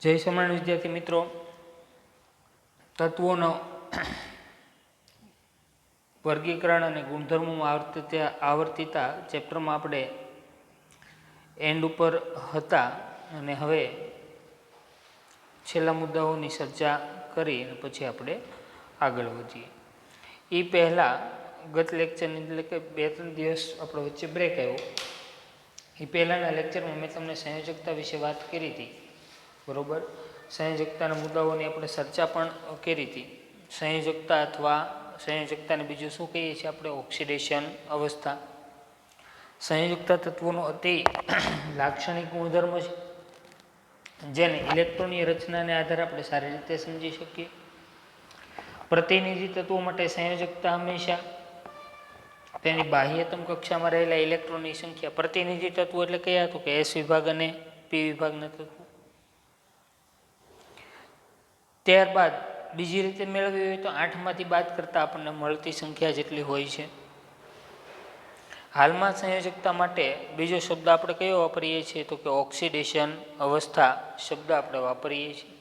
જય સ્વામિનારાયણ વિદ્યાર્થી મિત્રો, તત્વોનો વર્ગીકરણ અને ગુણધર્મોમાં આવર્તિતા ચેપ્ટરમાં આપણે એન્ડ ઉપર હતા અને હવે છેલ્લા મુદ્દાઓની ચર્ચા કરી અને પછી આપણે આગળ વધીએ. એ પહેલાં ગત લેક્ચરની એટલે કે 2-3 દિવસ આપણો વચ્ચે બ્રેક આવ્યો. એ પહેલાંના લેક્ચરમાં મેં તમને સંયોજકતા વિશે વાત કરી હતી, બરાબર. સંયોજકતાના મુદ્દાઓની આપણે ચર્ચા પણ કરી હતી. સંયોજકતા અથવા સંયોજકતાને બીજું શું કહીએ છીએ આપણે? ઓક્સિડેશન અવસ્થા. સંયોજકતા તત્વોનો અતિ લાક્ષણિક ગુણધર્મ છે, જેને ઇલેક્ટ્રોનની રચનાને આધારે આપણે સારી રીતે સમજી શકીએ. પ્રતિનિધિ તત્વો માટે સંયોજકતા હંમેશા તેની બાહ્યતમ કક્ષામાં રહેલા ઇલેક્ટ્રોનની સંખ્યા. પ્રતિનિધિ તત્વો એટલે કયા? તો કે એસ વિભાગ અને પી વિભાગના તત્વો. ત્યારબાદ બીજી રીતે મેળવી હોય તો 8માંથી બાદ કરતાં આપણને મળતી સંખ્યા જેટલી હોય છે. હાલમાં સંયોજકતા માટે બીજો શબ્દ આપણે કયો વાપરીએ છીએ? તો કે ઓક્સિડેશન અવસ્થા શબ્દ આપણે વાપરીએ છીએ.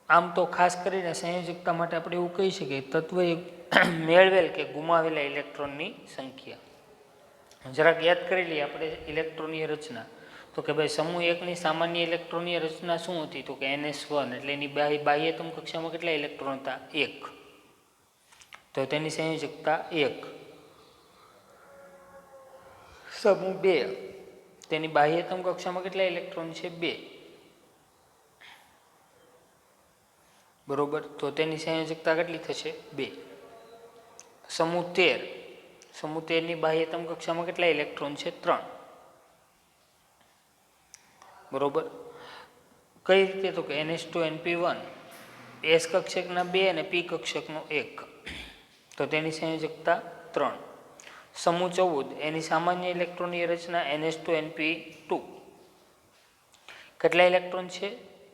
આમ તો ખાસ કરીને સંયોજકતા માટે આપણે એવું કહી શકીએ, તત્વએ મેળવેલ કે ગુમાવેલા ઇલેક્ટ્રોનની સંખ્યા. જરાક યાદ કરી લઈએ આપણે ઇલેક્ટ્રોનની રચના. તો કે ભાઈ સમૂહ 1ની સામાન્ય ઇલેક્ટ્રોનની રચના શું હતી? તો કે NS1 એટલે એની બાહ્યતમ કક્ષામાં કેટલા ઇલેક્ટ્રોન હતા? 1. તો તેની સંયોજકતા 1. સમૂહ 2 તેની બાહ્યતમ કક્ષામાં કેટલા ઇલેક્ટ્રોન છે? 2, બરોબર. તો તેની સંયોજકતા કેટલી થશે? 2. સમૂહ 13ની બાહ્યતમ કક્ષામાં કેટલા ઇલેક્ટ્રોન છે? 3, બરોબર. કઈ રીતે? તો કે NH2 NP1 S કક્ષકના 2 અને P કક્ષકનો 1. તો તેની સંયોજકતા 3. સમૂહ 14 એની સામાન્ય ઇલેક્ટ્રોનની રચના NH2 NP2 કેટલા ઇલેક્ટ્રોન છે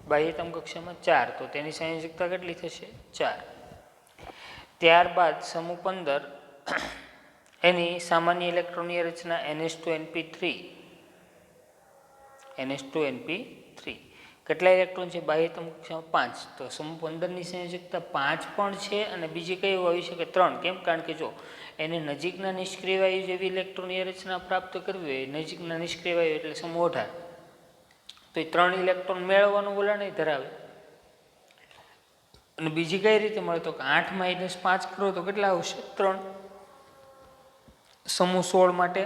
બાહ્યતમ કક્ષામાં? 4. તો તેની સંયોજકતા કેટલી થશે? 4. ત્યારબાદ સમૂહ 15 એની સામાન્ય ઇલેક્ટ્રોનની રચના NH2 NP3 કેટલા ઇલેક્ટ્રોન છે બાહ્યતમ કક્ષામાં? 5. તો સમૂહ 15ની સંયોજકતા 5 પણ છે અને બીજી કઈ આવી શકે? 3. કેમ? કારણ કે જો એને નજીકના નિષ્ક્રિય વાયુ જેવી ઇલેક્ટ્રોનની રચના પ્રાપ્ત કરવી હોય, નજીકના નિષ્ક્રિય વાયુ એટલે સમૂહ 18, તો એ 3 ઇલેક્ટ્રોન મેળવવાનું વલણ ધરાવે. અને બીજી કઈ રીતે મળે? તો કે 8 - 5 કરો તો કેટલા આવશે? 3. સમૂહ 16 માટે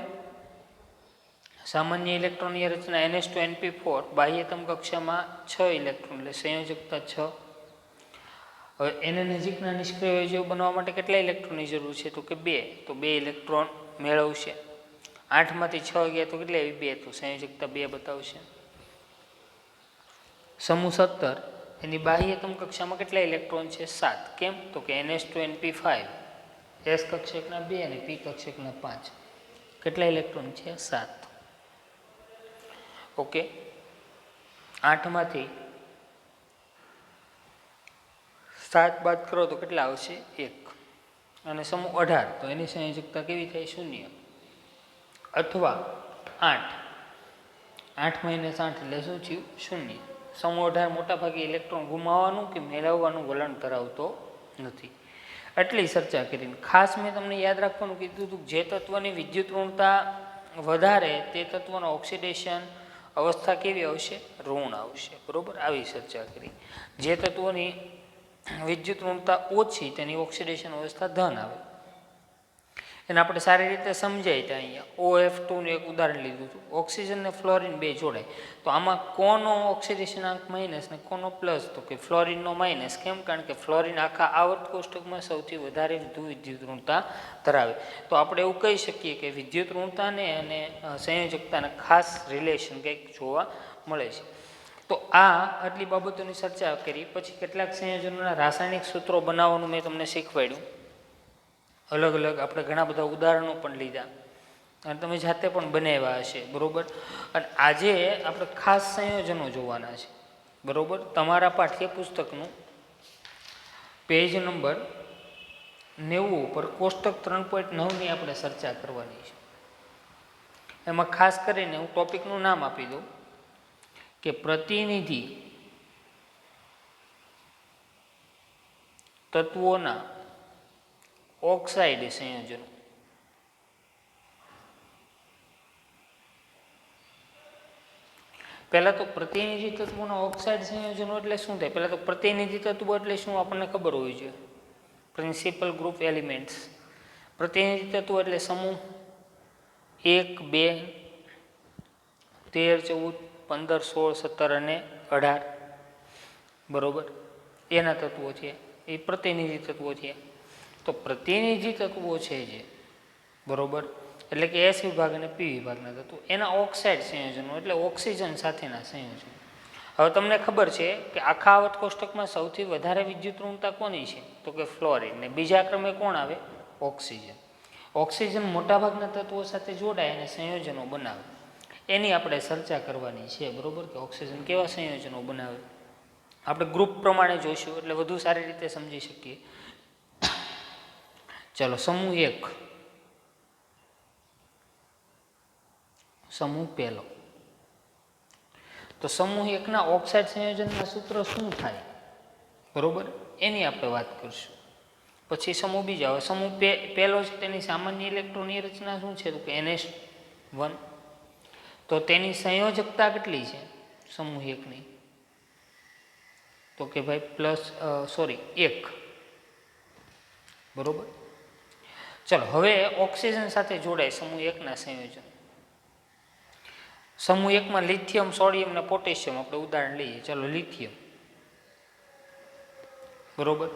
સામાન્ય ઇલેક્ટ્રોનની રચના NH2 NP4 બાહ્યતમ કક્ષામાં 6 ઇલેક્ટ્રોન એટલે સંયોજકતા 6. હવે એને નજીકના નિષ્ક્રિય વાયુ જેવું બનવા માટે કેટલા ઇલેક્ટ્રોનની જરૂર છે? તો કે 2. તો 2 ઇલેક્ટ્રોન મેળવશે. 8માંથી 6 ગયા તો કેટલી આવી? 2. તો સંયોજકતા 2 બતાવશે. સમૂહ 17 એની બાહ્યતમ કક્ષામાં કેટલા ઇલેક્ટ્રોન છે? 7. કેમ? તો કે NH2 NP5 S કક્ષકના 2 અને P કક્ષકના 5 કેટલા ઇલેક્ટ્રોન છે? 7. ઓકે. 8માંથી 7 બાદ કરો તો કેટલા આવશે? 1. અને સમૂહ 18 તો એની સંયોજકતા કેવી થાય? 0. અથવા 8 - 8 એટલે શું થયું? 0. સમૂહ 18 મોટાભાગે ઇલેક્ટ્રોન ગુમાવવાનું કે મેળવવાનું વલણ ધરાવતો નથી. એટલી ચર્ચા કરીને ખાસ મેં તમને યાદ રાખવાનું કીધું હતું, જે તત્વની વિદ્યુત ઋણતા વધારે તે તત્વનો ઓક્સિડેશન અવસ્થા કેવી આવશે? ઋણ આવશે, બરોબર. આવી ચર્ચા કરી. જે તત્વોની વિદ્યુત ઋણતા ઓછી તેની ઓક્સિડેશન અવસ્થા ધન આવે. એને આપણે સારી રીતે સમજાય ત્યાં અહીંયા OF2નું એક ઉદાહરણ લીધું હતું. ઓક્સિજન ને ફ્લોરિન 2 જોડાય તો આમાં કોનો ઓક્સિડેશન આંક માઇનસ ને કોનો પ્લસ? તો કે ફ્લોરિનનો માઇનસ. કેમ? કારણ કે ફ્લોરિન આખા આવર્ત કોષ્ટકમાં સૌથી વધારે વિદ્યુત ઋણતા ધરાવે. તો આપણે એવું કહી શકીએ કે વિદ્યુત ઋણતાને અને સંયોજકતાને ખાસ રિલેશન કંઈક જોવા મળે છે. તો આટલી બાબતોની ચર્ચા કરી. પછી કેટલાક સંયોજનોના રાસાયણિક સૂત્રો બનાવવાનું મેં તમને શીખવાડ્યું. અલગ અલગ આપણે ઘણા બધા ઉદાહરણો પણ લીધા અને તમે જાતે પણ બનાવ્યા હશે, બરોબર. અને આજે આપણે ખાસ સંયોજનો જોવાના છે, બરોબર. તમારા પાઠ્યપુસ્તકનું પેજ નંબર 90 ઉપર કોષ્ટક 3.9ની આપણે ચર્ચા કરવાની છે. એમાં ખાસ કરીને હું ટોપિકનું નામ આપી દઉં કે પ્રતિનિધિ તત્વોના ઓક્સાઇડ સંયોજનો. પહેલાં તો પ્રતિનિધિ તત્વોના ઓક્સાઇડ સંયોજનો એટલે શું થાય? પહેલાં તો પ્રતિનિધિ તત્વો એટલે શું આપણને ખબર હોવી જોઈએ. Principal group elements. પ્રતિનિધિ તત્વો એટલે સમૂહ 1, 2, 13, 14, 15, 16, 17 અને 18, બરોબર, એના તત્વો છે, એ પ્રતિનિધિ તત્વો છે. તો પ્રતિનિધિ તત્વો છે જે, બરોબર, એટલે કે એસ વિભાગ અને પી વિભાગના તત્વો, એના ઓક્સાઇડ સંયોજનો એટલે ઓક્સિજન સાથેના સંયોજનો. હવે તમને ખબર છે કે આખા આવર્ત કોષ્ટકમાં સૌથી વધારે વિદ્યુત ઋણતા કોની છે? તો કે ફ્લોરિન. ને બીજા ક્રમે કોણ આવે? ઓક્સિજન. ઓક્સિજન મોટાભાગના તત્વો સાથે જોડાય અને સંયોજનો બનાવે, એની આપણે ચર્ચા કરવાની છે, બરોબર, કે ઓક્સિજન કેવા સંયોજનો બનાવે. આપણે ગ્રુપ પ્રમાણે જોઈશું એટલે વધુ સારી રીતે સમજી શકીએ. ચલો, સમૂહ 1, સમૂહ પહેલો. તો સમૂહ 1ના ઓક્સાઇડ સંયોજનના સૂત્ર શું થાય, બરોબર, એની આપણે વાત કરીશું. પછી સમૂહ બીજા. હવે સમૂહ પહેલો છે તેની સામાન્ય ઇલેક્ટ્રોનની રચના શું છે? તો કે NH1. તો તેની સંયોજકતા કેટલી છે સમૂહ 1ની? તો કે ભાઈ 1, બરોબર. ચલો, હવે ઓક્સિજન સાથે જોડાય સમૂહ 1ના સંયોજન. સમૂહ 1માં લિથિયમ, સોડિયમ અને પોટેશિયમ આપણે ઉદાહરણ લઈએ. ચલો, લિથિયમ, બરોબર.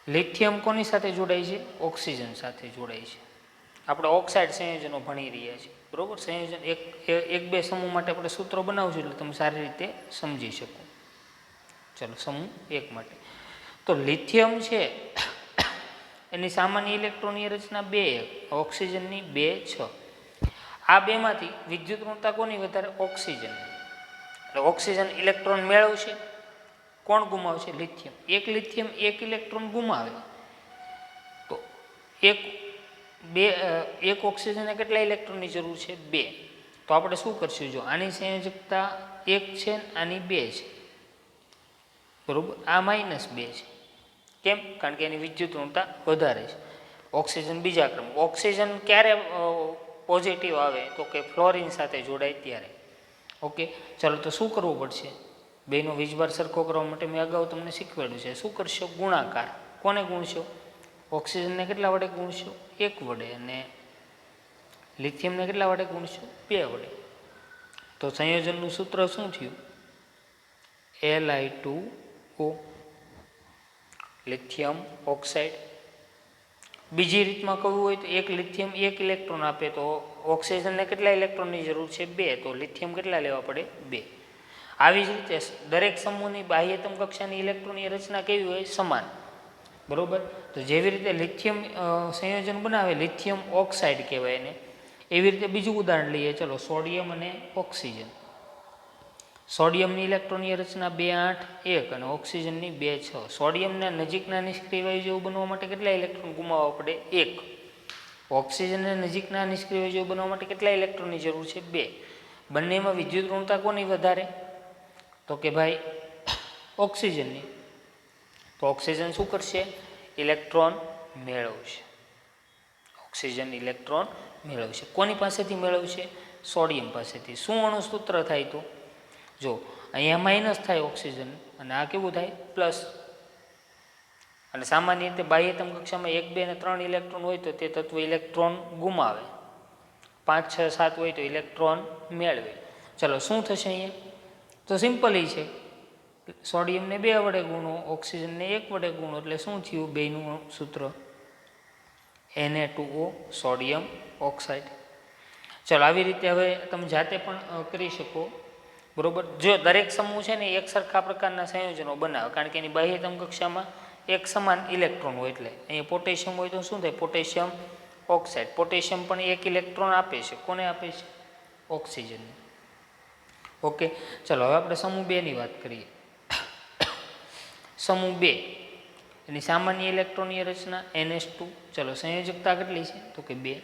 લિથિયમ કોની સાથે જોડાય છે? ઓક્સિજન સાથે જોડાય છે. આપણે ઓક્સાઇડ સંયોજનો ભણી રહ્યા છીએ, બરોબર. સંયોજન એક બે સમૂહ માટે આપણે સૂત્રો બનાવશું એટલે તમે સારી રીતે સમજી શકો. ચલો, સમૂહ 1 માટે તો લિથિયમ છે એની સામાન્ય ઇલેક્ટ્રોનની રચના 2, ઓક્સિજનની 2, 6. આ બેમાંથી વિદ્યુત ઋણતા કોની વધારે? ઓક્સિજન. એટલે ઓક્સિજન ઇલેક્ટ્રોન મેળવશે, કોણ ગુમાવશે? લિથિયમ. લિથિયમ 1 ઇલેક્ટ્રોન ગુમાવે તો એક ઓક્સિજનને કેટલા ઇલેક્ટ્રોનની જરૂર છે? 2. તો આપણે શું કરશું? જો આની સંયોજકતા 1 છે, આની 2 છે, બરોબર. આ -2 છે. કેમ? કારણ કે એની વિદ્યુત ઋણતા વધારે છે. ઓક્સિજન બીજા ક્રમે. ઓક્સિજન ક્યારે પોઝિટિવ આવે? તો કે ફ્લોરિન સાથે જોડાય ત્યારે. ઓકે, ચાલો, તો શું કરવું પડશે? બેનો વીજભાર સરખો કરવા માટે મેં અગાઉ તમને શીખવાડ્યું છે. શું કરશો? ગુણાકાર. કોને ગુણશો? ઓક્સિજનને કેટલા વડે ગુણશો? 1 વડે. અને લિથિયમને કેટલા વડે ગુણશો? 2 વડે. તો સંયોજનનું સૂત્ર શું થયું? Li2O, lithium oxide. બીજી રીતમાં કહ્યું હોય તો એક લિથિયમ 1 ઇલેક્ટ્રોન આપે તો ઓક્સિજનને કેટલા ઇલેક્ટ્રોનની જરૂર છે? 2. તો લિથિયમ કેટલા લેવા પડે? 2. આવી જ રીતે દરેક સમૂહની બાહ્યતમ કક્ષાની ઇલેક્ટ્રોનની રચના કેવી હોય? સમાન, બરોબર. તો જેવી રીતે લિથિયમ સંયોજન બનાવે, લિથિયમ ઓક્સાઇડ કહેવાય એને, એવી રીતે બીજું ઉદાહરણ લઈએ. ચલો, સોડિયમ અને ઓક્સિજન. સોડિયમની ઇલેક્ટ્રોનની રચના 2, 8, 1 અને ઓક્સિજનની 2, 6. સોડિયમના નજીકના નિષ્ક્રિય વાયુ જેવું બનવા માટે કેટલા ઇલેક્ટ્રોન ગુમાવવા પડે? 1. ઓક્સિજનને નજીકના નિષ્ક્રિય વાયુ જેવું બનવા માટે કેટલા ઇલેક્ટ્રોનની જરૂર છે? 2. બંનેમાં વિદ્યુત ઋણતા કોની વધારે? તો કે ભાઈ ઓક્સિજનની. તો ઓક્સિજન શું કરશે? ઇલેક્ટ્રોન મેળવશે. ઓક્સિજન ઇલેક્ટ્રોન મેળવશે. કોની પાસેથી મેળવશે? સોડિયમ પાસેથી. શું અણુસૂત્ર થાય? તો જો અહીંયા માઇનસ થાય ઓક્સિજન અને આ કેવું થાય? પ્લસ. અને સામાન્ય રીતે બાહ્યતમ કક્ષામાં 1, 2 અને 3 ઇલેક્ટ્રોન હોય તો તે તત્વ ઇલેક્ટ્રોન ગુમાવે. 5, 6, 7 હોય તો ઇલેક્ટ્રોન મેળવે. ચલો, શું થશે અહીંયા? તો સિમ્પલ છે, સોડિયમને 2 વડે ગુણો, ઓક્સિજનને 1 વડે ગુણો, એટલે શું થયું? બેનું સૂત્ર Na2O, સોડિયમ ઓક્સાઇડ. ચલો, આવી રીતે હવે તમે જાતે પણ કરી શકો, બરોબર. જો દરેક સમૂહ છે ને એક સરખા પ્રકારના સંયોજનો બનાવે, કારણ કે એની બાહ્યતમ કક્ષામાં એક સમાન ઇલેક્ટ્રોન હોય. એટલે અહીંયા પોટેશિયમ હોય તો શું થાય? Potassium oxide. પોટેશિયમ પણ 1 ઇલેક્ટ્રોન આપે છે. કોને આપે છે? ઓક્સિજનને. ઓકે, ચલો, હવે આપણે સમૂહ 2ની વાત કરીએ. સમૂહ 2 એની સામાન્ય ઇલેક્ટ્રોનની રચના NH2. ચલો, સંયોજકતા કેટલી છે? તો કે 2.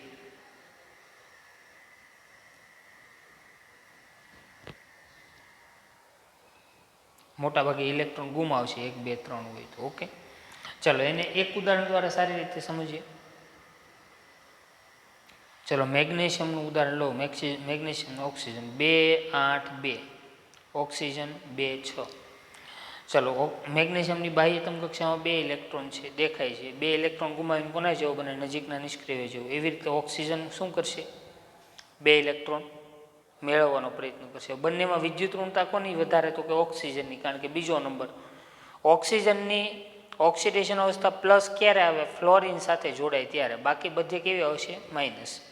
મોટાભાગે ઇલેક્ટ્રોન ગુમાવશે, 1 2 3 હોય તો. ઓકે, ચલો એને એક ઉદાહરણ દ્વારા સારી રીતે સમજીએ. ચલો મેગ્નેશિયમનું ઉદાહરણ લો. Magnesium oxygen 2 8 2, oxygen 2 6. ચલો મેગ્નેશિયમની બાહ્યતમ કક્ષામાં 2 ઇલેક્ટ્રોન છે, દેખાય છે. 2 ઇલેક્ટ્રોન ગુમાવીને કોના જેવો બને? નજીકના નિષ્ક્રિય જેવો. એવી રીતે ઓક્સિજન શું કરશે? 2 ઇલેક્ટ્રોન મેળવવાનો પ્રયત્ન કરશે. બંનેમાં વિદ્યુત ઋણતા કોની વધારે? તો કે ઓક્સિજનની, કારણ કે બીજો નંબર. ઓક્સિજનની ઓક્સિડેશન અવસ્થા પ્લસ ક્યારે આવે? ફ્લોરિન સાથે જોડાય ત્યારે. બાકી બધે કેવી આવશે? માઇનસ.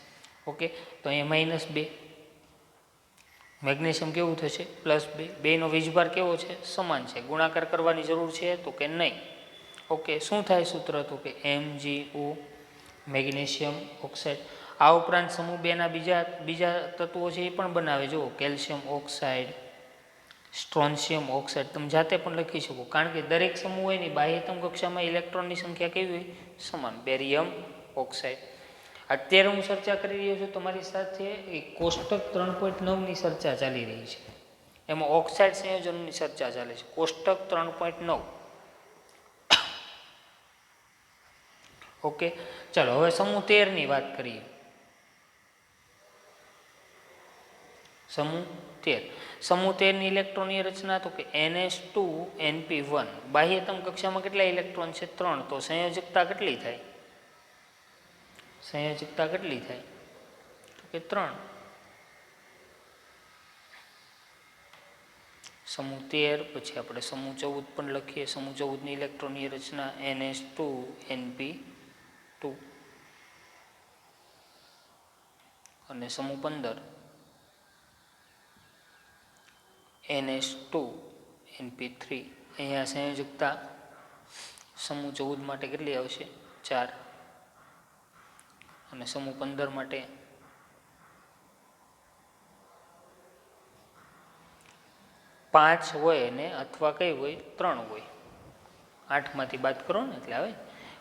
ઓકે, તો અહીંયા -2. મેગ્નેશિયમ કેવું થશે? +2. બેનો વીજભાર કેવો છે? સમાન છે. ગુણાકાર કરવાની જરૂર છે? તો કે નહીં. ઓકે, શું થાય સૂત્ર? તો કે MgO, મેગ્નેશિયમ ઓક્સાઇડ. આ ઉપરાંત સમૂહ 2ના બીજા તત્વો છે એ પણ બનાવે. જુઓ, કેલ્શિયમ ઓક્સાઇડ, સ્ટ્રોન્શિયમ ઓક્સાઇડ. તમે જાતે પણ લખી શકો, કારણ કે દરેક સમૂહ હોય ને બાહ્યતમ કક્ષામાં ઇલેક્ટ્રોનની સંખ્યા કેવી હોય? સમાન. Barium oxide. અત્યારે હું ચર્ચા કરી રહ્યો છું તમારી સાથે એ કોષ્ટક 3.9ની ચર્ચા ચાલી રહી છે. એમાં ઓક્સાઇડ સંયોજનની ચર્ચા ચાલે છે. કોષ્ટક 3.9. ઓકે, ચાલો હવે સમૂહ 13ની વાત કરીએ. સમૂહ 13. સમૂહ 13ની ઇલેક્ટ્રોનની રચના તો કે NH2 NP1. બાહ્યતમ કક્ષામાં કેટલા ઇલેક્ટ્રોન છે? 3. તો સંયોજકતા કેટલી થાય? સંયોજકતા કેટલી થાય? તો કે 3. સમૂહ 13 પછી આપણે સમૂહ 14 પણ લખીએ. સમૂહ 14ની ઇલેક્ટ્રોનની રચના NH2 NP2 અને સમૂહ 15 NH2 NP3. અહીંયા સંયોજકતા સમૂહ 14 માટે કેટલી આવશે? 4. અને સમૂહ 15 માટે 5 હોય ને અથવા કઈ હોય? 3 હોય. 8માંથી બાદ કરો ને એટલે આવે.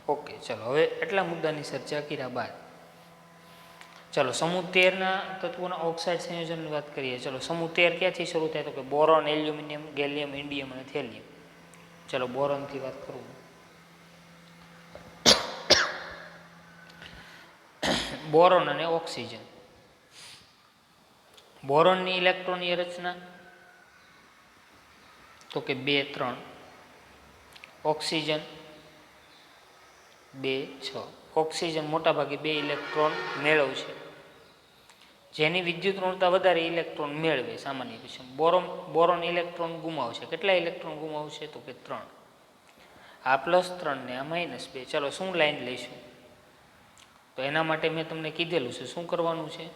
ઓકે, ચલો હવે એટલા મુદ્દાની ચર્ચા કર્યા બાદ ચલો સમૂહ 13ના તત્વોના ઓક્સાઇડ સંયોજનની વાત કરીએ. ચલો સમૂહ 13 ક્યાંથી શરૂ થાય? તો કે બોરોન, એલ્યુમિનિયમ, ગેલિયમ, ઇન્ડિયમ અને થેલિયમ. ચલો બોરોનથી વાત કરું. બોરોન અને ઓક્સિજન. બોરોનની ઇલેક્ટ્રોનની રચના તો કે 2 3. ઓક્સિજન 2 6. ઓક્સિજન મોટાભાગે 2 ઇલેક્ટ્રોન મેળવશે. જેની વિદ્યુત ઋણતા વધારે ઇલેક્ટ્રોન મેળવે સામાન્ય રીતે. બોરોન ઇલેક્ટ્રોન ગુમાવશે. કેટલા ઇલેક્ટ્રોન ગુમાવશે? તો કે 3. આ +3 ને આ -2. ચલો શું લાઈન લઈશું? તો એના માટે મેં તમને કીધેલું છે શું કરવાનું છે?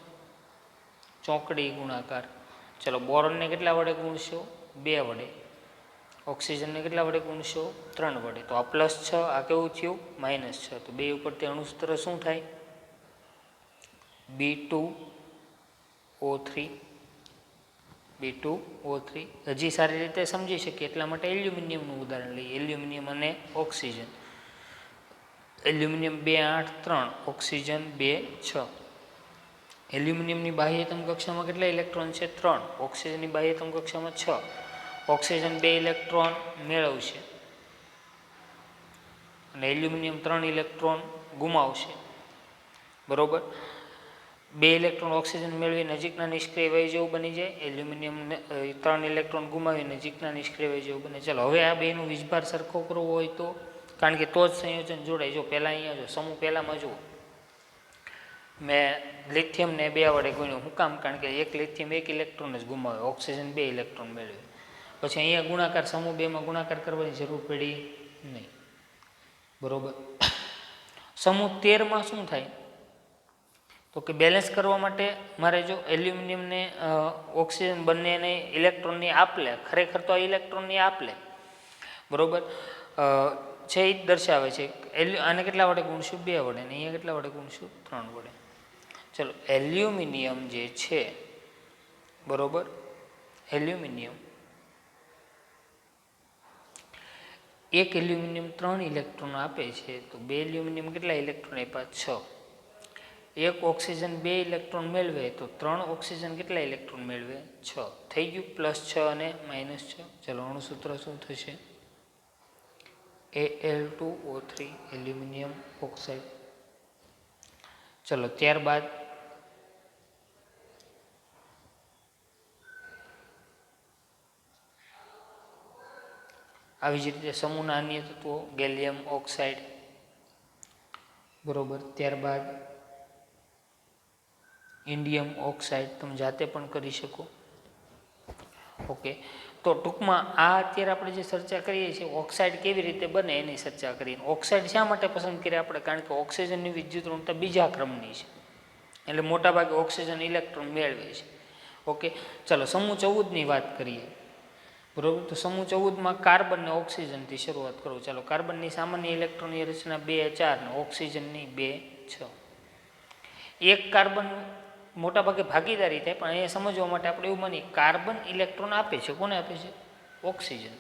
ચોકડી ગુણાકાર. ચલો બોરોનને કેટલા વડે ગુણશો? 2 વડે. ઓક્સિજનને કેટલા વડે ગુણશો? 3 વડે. તો આ +6, આ કેવું થયું? -6. તો 2 ઉપરથી અણુસૂત્ર શું થાય? B2O3. B2O3. હજી સારી રીતે સમજી શકીએ એટલા માટે એલ્યુમિનિયમનું ઉદાહરણ લઈએ. એલ્યુમિનિયમ અને ઓક્સિજન. Aluminium 2 8 3, oxygen 2 6. એલ્યુમિનિયમની બાહ્યતમ કક્ષામાં કેટલા ઇલેક્ટ્રોન છે? 3. ઓક્સિજનની બાહ્યતમ કક્ષામાં 6. ઓક્સિજન 2 ઇલેક્ટ્રોન મેળવશે અને એલ્યુમિનિયમ 3 ઇલેક્ટ્રોન ગુમાવશે. બરોબર. 2 ઇલેક્ટ્રોન ઓક્સિજન મેળવી નજીકના નિષ્ક્રિય વય જેવું બની જાય. એલ્યુમિનિયમ 3 ઇલેક્ટ્રોન ગુમાવી નજીકના નિષ્ક્રિય વય જેવું બને. ચાલો હવે આ બેનો વીજભાર સરખો કરવો હોય તો, કારણ કે તો જ સંયોજન જોડાય. જો પહેલાં અહીંયા જો સમૂહ પહેલામાં જુઓ, મેં લિથિયમને 2 વડે ગુણ્યું. શું કામ? કારણ કે એક લિથિયમ 1 ઇલેક્ટ્રોન જ ગુમાવે, ઓક્સિજન 2 ઇલેક્ટ્રોન મેળવે. પછી અહીંયા ગુણાકાર, સમૂહ 2માં ગુણાકાર કરવાની જરૂર પડી નહીં. બરોબર. સમૂહ 13માં શું થાય? તો કે બેલેન્સ કરવા માટે મારે જો એલ્યુમિનિયમને ઓક્સિજન બંનેને ઇલેક્ટ્રોનની આપલે, ખરેખર તો આ ઇલેક્ટ્રોનની આપલે, બરોબર છે એ જ દર્શાવે છે. આને કેટલા વડે ગુણશું? 2 વડે. ને અહીંયા કેટલા વડે ગુણશું? 3 વડે. ચલો એલ્યુમિનિયમ જે છે, બરોબર, એલ્યુમિનિયમ એક એલ્યુમિનિયમ 3 ઇલેક્ટ્રોન આપે છે. તો 2 એલ્યુમિનિયમ કેટલા ઇલેક્ટ્રોન આપ્યા? 6. એક ઓક્સિજન 2 ઇલેક્ટ્રોન મેળવે તો 3 ઓક્સિજન કેટલા ઇલેક્ટ્રોન મેળવે? 6 થઈ ગયું, +6 અને -6. ચલો આનું સૂત્ર શું થશે? Al2O3 aluminium oxide. ચલો ત્યારબાદ આવી જ રીતે સમૂહના અન્ય તત્વો ગેલિયમ ઓક્સાઇડ, બરોબર. ત્યારબાદ ઇન્ડિયમ ઓક્સાઇડ તમે જાતે પણ કરી શકો. ઓકે, તો ટૂંકમાં આ અત્યારે આપણે જે ચર્ચા કરીએ છીએ ઓક્સાઇડ કેવી રીતે બને એની ચર્ચા કરીએ. ઓક્સાઇડ શા માટે પસંદ કરીએ આપણે? કારણ કે ઓક્સિજનની વિદ્યુત ઋણતા બીજા ક્રમની છે, એટલે મોટાભાગે ઓક્સિજન ઇલેક્ટ્રોન મેળવે છે. ઓકે, ચલો સમૂહ 14ની વાત કરીએ, બરોબર. તો સમૂહ 14માં કાર્બન ને ઓક્સિજનથી શરૂઆત કરું. ચાલો, કાર્બનની સામાન્ય ઇલેક્ટ્રોનની રચના 2 4 ને ઓક્સિજનની 2 6. એક કાર્બન મોટાભાગે ભાગીદારી થાય, પણ અહીંયા સમજવા માટે આપણે એવું માનીએ કાર્બન ઇલેક્ટ્રોન આપે છે. કોને આપે છે? ઓક્સિજન.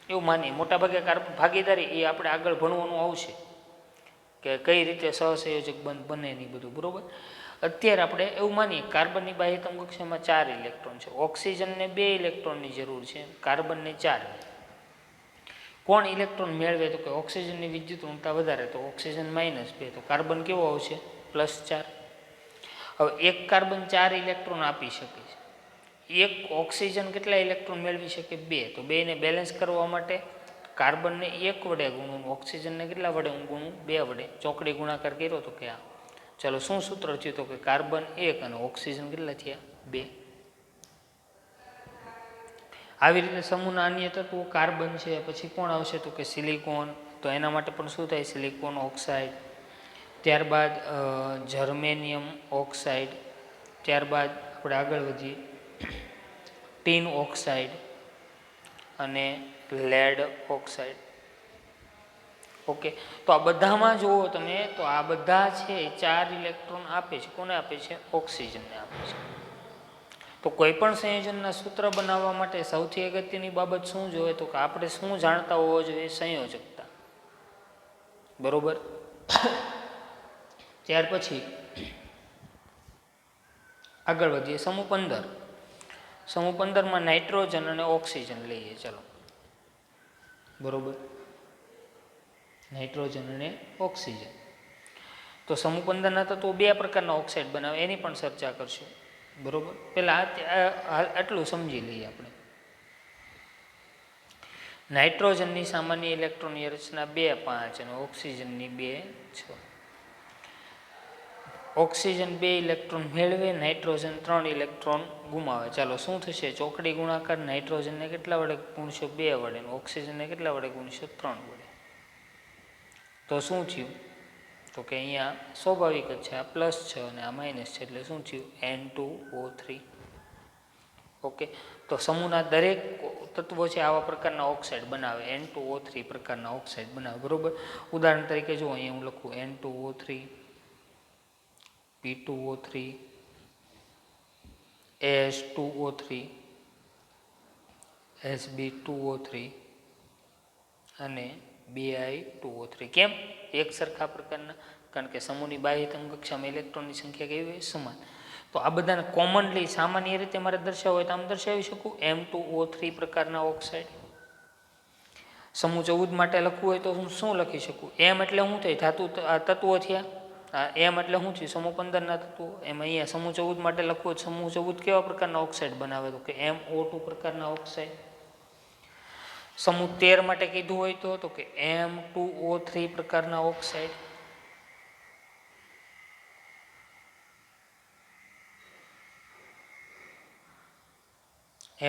એવું માનીએ મોટાભાગે કાર્બન ભાગીદારી એ આપણે આગળ ભણવાનું આવશે કે કઈ રીતે સહસંયોજક બને નહીં બધું, બરોબર. અત્યારે આપણે એવું માનીએ કાર્બનની બાહ્યતમ કક્ષામાં 4 ઇલેક્ટ્રોન છે, ઓક્સિજનને 2 ઇલેક્ટ્રોનની જરૂર છે, કાર્બનને 4. કોણ ઇલેક્ટ્રોન મેળવે? તો કે ઓક્સિજનની વિદ્યુત ઋણતા વધારે, તો ઓક્સિજન -2, તો કાર્બન કેવો આવશે? +4. હવે એક કાર્બન 4 ઇલેક્ટ્રોન આપી શકે છે, એક ઓક્સિજન કેટલા ઇલેક્ટ્રોન મેળવી શકે? 2. તો 2 ને બેલેન્સ કરવા માટે કાર્બનને 1 વડે ગુણવું, ઓક્સિજનને કેટલા વડે ગુણવું? 2 વડે. ચોકડી ગુણાકાર કર્યો તો કે આ. ચલો શું સૂત્ર થયું? તો કે કાર્બન 1 અને ઓક્સિજન કેટલા થયા? 2. આવી રીતે સમૂહના અન્ય તત્વો કાર્બન છે, પછી કોણ આવશે? તો કે સિલિકોન. તો એના માટે પણ શું થાય? Silicon oxide. ત્યારબાદ જર્મેનિયમ ઓક્સાઇડ. ત્યારબાદ આપણે આગળ વધીએ, ટીન ઓક્સાઇડ અને લેડ ઓક્સાઇડ. ઓકે, તો આ બધામાં જુઓ તમે તો આ બધા છે 4 ઇલેક્ટ્રોન આપે છે. કોને આપે છે? ઓક્સિજનને આપે છે. તો કોઈ પણ સંયોજનના સૂત્ર બનાવવા માટે સૌથી અગત્યની બાબત શું જોઈએ? તો કે આપણે શું જાણતા હોવો જોઈએ? સંયોજકતા, બરોબર. ત્યાર પછી આગળ વધીએ, સમૂહ 15. સમૂહ 15માં નાઇટ્રોજન અને ઓક્સિજન લઈએ. ચલો, બરોબર, નાઇટ્રોજન અને ઓક્સિજન. તો સમૂહ 15ના તત્વો 2 પ્રકારના ઓક્સાઇડ બનાવે, એની પણ ચર્ચા કરશું, બરોબર. પહેલા આટલું સમજી લઈએ આપણે. નાઇટ્રોજનની સામાન્ય ઇલેક્ટ્રોનની રચના 2 5 અને ઓક્સિજનની 2 6. ઓક્સિજન 2 ઇલેક્ટ્રોન મેળવે, નાઇટ્રોજન 3 ઇલેક્ટ્રોન ગુમાવે. ચાલો શું થશે? ચોકડી ગુણાકાર. નાઇટ્રોજનને કેટલા વડે ગુણશો? 2 વડે. ઓક્સિજનને કેટલા વડે ગુણશો? 3 વડે. તો શું થયું? તો કે અહીંયા સ્વાભાવિક જ છે, આ +6 અને આ -6, એટલે શું થયું? N2O3. ઓકે, તો સમૂહના દરેક તત્વો છે આવા પ્રકારના ઓક્સાઇડ બનાવે, N2O3 પ્રકારના ઓક્સાઇડ બનાવે, બરોબર. ઉદાહરણ તરીકે જો અહીંયા હું લખું N2O3, P2O3, As2O3, Sb2O3 અને Bi2O3. કેમ? એક સરખા પ્રકારના, કારણ કે સમૂહની બાહ્યતમ કક્ષામાં ઇલેક્ટ્રોનની સંખ્યા કેવી હોય? સમાન. તો આ બધાને કોમનલી સામાન્ય રીતે મારે દર્શાવવું હોય તો આમ દર્શાવી શકું, M2O3 પ્રકારના ઓક્સાઇડ. સમૂહ 14 માટે લખવું હોય તો હું શું લખી શકું? M એટલે શું થાય? ધાતુ તત્વો થયા. M એટલે શું થયું? સમૂહ 15ના તત્વો. એમ અહીંયા સમૂહ 14 માટે લખવું હોય, સમૂહ 14 કેવા પ્રકારના ઓક્સાઇડ બનાવે? તો કે MO2 પ્રકારના ઓક્સાઇડ. સમૂહ 13 માટે કીધું હોય તો કે M2O3 પ્રકારના ઓક્સાઇડ.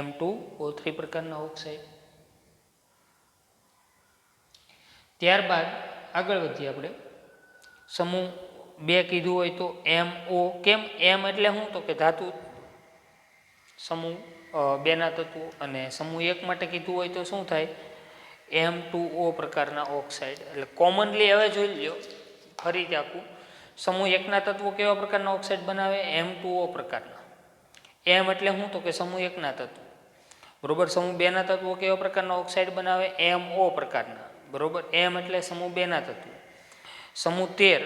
M2O3 પ્રકારના ઓક્સાઇડ. ત્યારબાદ આગળ વધીએ આપણે. સમૂહ 2 કીધું હોય તો MO. કેમ? M એટલે શું? તો કે ધાતુ. સમૂહ 2ના તત્વો. અને સમૂહ 1 માટે કીધું હોય તો શું થાય? M2O પ્રકારના ઓક્સાઇડ. એટલે કોમનલી હવે જોઈ લ્યો ફરીથી આખું. સમૂહ 1ના તત્વો કેવા પ્રકારના ઓક્સાઇડ બનાવે? M2O પ્રકારના. M એટલે શું? તો કે સમૂહ 1ના તત્વો, બરોબર. સમૂહ 2ના તત્વો કેવા પ્રકારના ઓક્સાઇડ બનાવે? MO પ્રકારના, બરોબર. M એટલે સમૂહ 2ના તત્વો. સમૂહ 13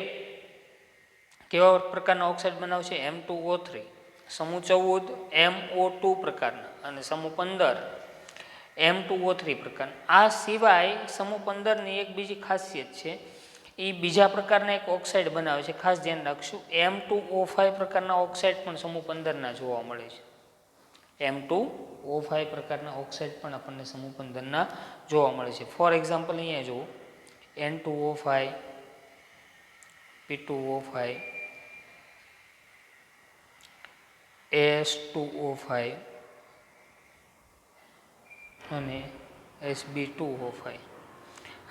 કેવા પ્રકારના ઓક્સાઇડ બનાવશે? M2O3, સમૂહ 14 MO2 પ્રકારના અને સમૂહ 15 M2O3 પ્રકારના. આ સિવાય સમૂહ 15ની એક બીજી ખાસિયત છે, એ બીજા પ્રકારના એક ઓક્સાઇડ બનાવે છે, ખાસ ધ્યાન રાખશું. M2O5 પ્રકારના ઓક્સાઇડ પણ સમૂહ 15ના જોવા મળે છે. M2O5 પ્રકારના ઓક્સાઇડ પણ આપણને સમૂહ 15ના જોવા મળે છે. ફોર એક્ઝામ્પલ અહીંયા જુઓ, N2O5, P2O5, S2O5 અને Sb2O5.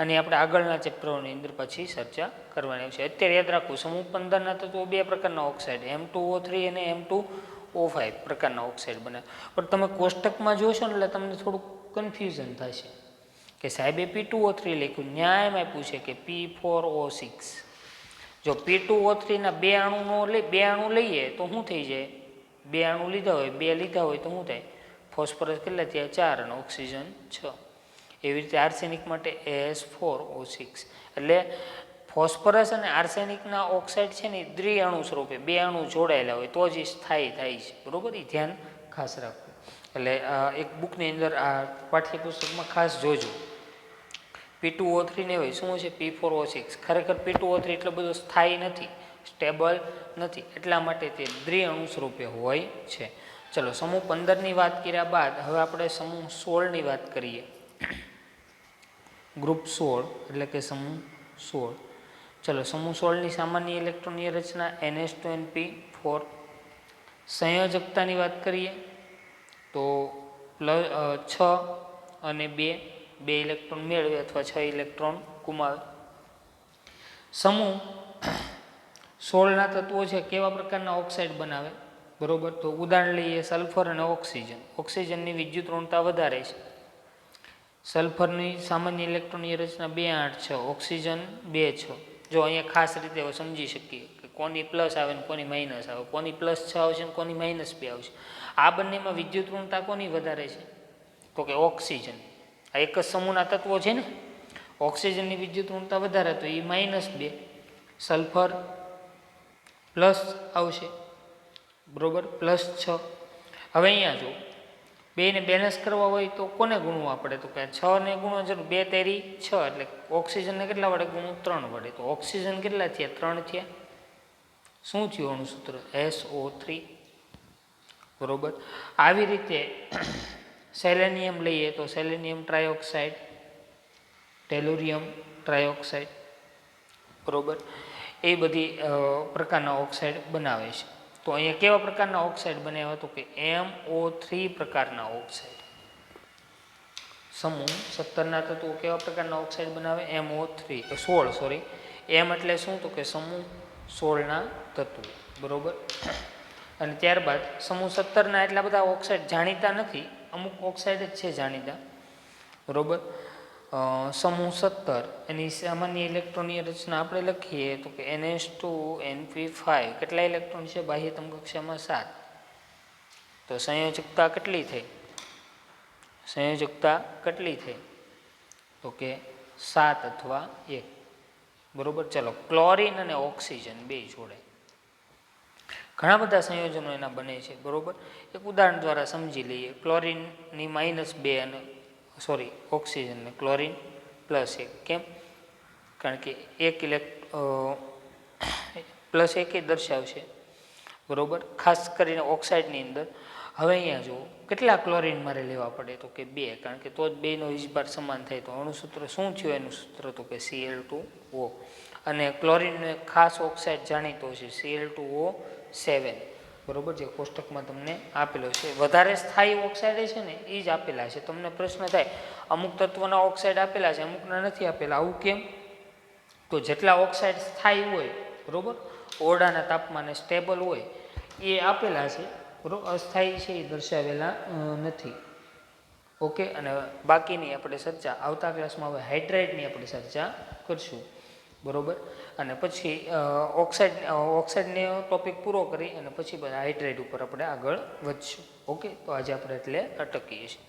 અને આપણે આગળના ચેપ્ટરોની અંદર પછી ચર્ચા કરવાની આવશે. અત્યારે યાદ રાખવું, સમૂહ 15ના તત્વો બે પ્રકારના ઓક્સાઇડ M2O3 અને M2O5 પ્રકારના ઓક્સાઇડ બને. પણ તમે કોષ્ટકમાં જોશો ને એટલે તમને થોડુંક કન્ફ્યુઝન થશે કે સાહેબે P2O3 લખ્યું, ન્યાયમાં આપ્યું છે કે P4O6. જો P2O3ના બે અણુ લઈએ તો શું થઈ જાય? બે અણુ લીધા હોય, બે લીધા હોય તો શું થાય? ફોસ્ફરસ કેટલા થયા? 4 અને ઓક્સિજન 6. એવી રીતે આર્સેનિક માટે AS4O6. એટલે ફોસ્ફરસ અને આર્સેનિકના ઓક્સાઇડ છે ને દ્વિઅણુ સ્વરૂપે બે અણુ જોડાયેલા હોય તો જ સ્થાયી થાય છે, બરોબર? એ ધ્યાન ખાસ રાખવું. એટલે એક બુકની અંદર આ પાઠ્યપુસ્તકમાં ખાસ જોજો. P2O3 ને હોય શું છે? P4O6. ખરેખર P2O3 એટલો બધો સ્થાયી નથી, સ્ટેબલ નથી, એટલા માટે તે દ્વિઅણુ સ્વરૂપે હોય છે. ચલો, સમૂહ 15ની વાત કર્યા બાદ હવે આપણે સમૂહ 16ની વાત કરીએ. ગ્રુપ 16 એટલે કે સમૂહ 16. ચલો, સમૂહ 16ની સામાન્ય ઇલેક્ટ્રોનની રચના NH2nP4. સંયોજકતાની વાત કરીએ તો 6 અને 2 ઇલેક્ટ્રોન મેળવે અથવા 6 ઇલેક્ટ્રોન ગુમાવે. સમૂહ 16ના તત્વો છે કેવા પ્રકારના ઓક્સાઇડ બનાવે? બરોબર, તો ઉદાહરણ લઈએ, સલ્ફર અને ઓક્સિજન. ઓક્સિજનની વિદ્યુત ઋણતા વધારે છે. સલ્ફરની સામાન્ય ઇલેક્ટ્રોનની રચના 2 8 6, ઓક્સિજન 2 6. જો અહીંયા ખાસ રીતે સમજી શકીએ કે કોની પ્લસ આવે ને કોની માઇનસ આવે, કોની પ્લસ 6 આવશે ને કોની માઇનસ 2 આવશે. આ બંનેમાં વિદ્યુત ઋણતા કોની વધારે છે? તો કે ઓક્સિજન. આ એક જ સમૂહના તત્વો છે ને, ઓક્સિજનની વિદ્યુત ઋણતા વધારે તો એ -2, સલ્ફર પ્લસ આવશે, બરોબર, +6. હવે અહીંયા જો બેને બેલેન્સ કરવા હોય તો કોને ગુણવું આપણે? તો કે 6 ને ગુણવા જરૂર, 2 તેરી 6, એટલે ઓક્સિજનને કેટલા વડે ગુણવું? 3 વડે. તો ઓક્સિજન કેટલા થયા? 3 થયા. શું થયું અણુસૂત્ર? SO3, બરોબર. આવી રીતે સેલેનિયમ લઈએ તો સેલેનિયમ ટ્રાયોક્સાઇડ, ટેલુરિયમ ટ્રાયોક્સાઇડ, બરોબર, એ બધી પ્રકારના ઓક્સાઇડ બનાવે છે. તો અહીંયા કેવા પ્રકારના ઓક્સાઇડ બનાવ્યા? તો કે MO3 પ્રકારના ઓક્સાઇડ. સમૂહ 17ના તત્વો કેવા પ્રકારના ઓક્સાઇડ બનાવે? MO3 16 સોરી, M એટલે શું? તો કે સમૂહ 16ના તત્વો, બરોબર. અને ત્યારબાદ સમૂહ 17ના એટલા બધા ઓક્સાઇડ જાણીતા નથી, અમુક ઓક્સાઇડ જ છે જાણીતા, બરોબર. સમૂહ 17 એની સામાન્ય ઇલેક્ટ્રોનની રચના આપણે લખીએ તો કે NH2nP5. કેટલા ઇલેક્ટ્રોન છે? બાહ્યતમ કક્ષામાં 7. તો સંયોજકતા કેટલી થઈ? સંયોજકતા કેટલી થઈ? તો કે 7 અથવા 1, બરોબર. ચલો, ક્લોરીન અને ઓક્સિજન બે જોડે ઘણા બધા સંયોજનો એના બને છે, બરોબર. એક ઉદાહરણ દ્વારા સમજી લઈએ. ક્લોરીનની -2 અને ઓક્સિજનને ક્લોરીન +1. કેમ? કારણ કે +1 દર્શાવશે, બરોબર, ખાસ કરીને ઓક્સાઇડની અંદર. હવે અહીંયા જુઓ, કેટલા ક્લોરીન મારે લેવા પડે? તો કે 2, કારણ કે તો જ બેનો વીજભાર સમાન થાય. તો અણુસૂત્ર શું થયું એનું સૂત્ર? તો કે Cl2O. અને ક્લોરીનનો એક ખાસ ઓક્સાઇડ જાણીતો છે Cl2O7, બરોબર, જે કોષ્ટકમાં તમને આપેલો છે. વધારે સ્થાયી ઓક્સાઇડ છે ને એ જ આપેલા છે. તમને પ્રશ્ન થાય, અમુક તત્વોના ઓક્સાઇડ આપેલા છે, અમુકના નથી આપેલા, આવું કેમ? તો જેટલા ઓક્સાઇડ સ્થાયી હોય, બરોબર, ઓરડાના તાપમાને સ્ટેબલ હોય એ આપેલા છે, બરોબર. અસ્થાયી છે એ દર્શાવેલા નથી. ઓકે. અને બાકીની આપણે ચર્ચા આવતા ક્લાસમાં હવે હાઇડ્રાઇડની આપણે ચર્ચા કરશું, બરોબર. અને પછી ઓક્સાઇડને ટોપિક પૂરો કરી અને પછી બધા હાઇડ્રાઇડ ઉપર આપણે આગળ વધશું. ઓકે. તો આજે આપણે એટલે અટકીએ છીએ.